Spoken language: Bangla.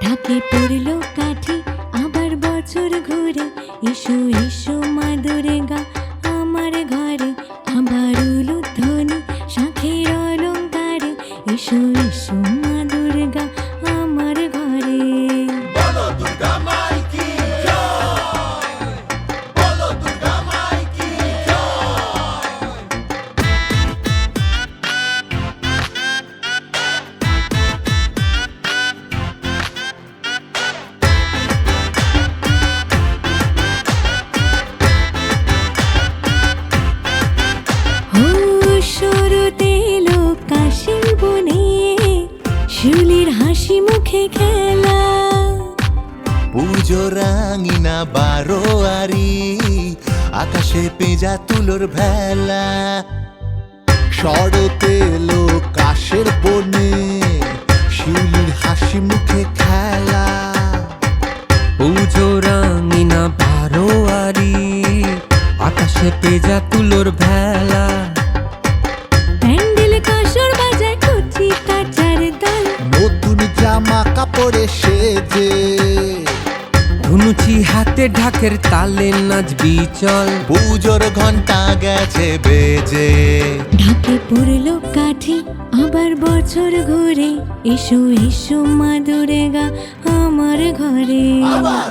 ঢাকে পড়লো কাঠি আবার বছর ঘুরে, এসো এসো মা দুর্গা আমার ঘরে, আবার উলুধ্বনি শাঁখের অলংকারে, এসো এসো মা দুর্গা আমার ঘরে। বলো দুর্গা মাই কি জয়, বলো দুর্গা মাই কি জয়। ও শুরুতে এলো কাশির বনে, শিউলির হাসি মুখে খেলা, পুজো রাঙিনা বারোয়ারি, আকাশে পেঁজা তুলোর ভেলা। শরতে এলো কাশের বনে, শিউলির হাসি মুখে খেলা। পুজো রাঙিনা বারোয়ারি, আকাশে পেজা তুলোর ভেলা। প্যান্ডেল কাসর বাজায় কচি কাচার দল, নতুন জামা কাপড়ে সেজে, ধুনুচি হাতে ঢাকের তালে নাচবি চল। পুজোর ঘন্টা গেছে বেজে। ঢাকে পড়লো কাঠি আবার বছর ঘুরে, এসো এসো মা দুর্গা আমার ঘরে। আবার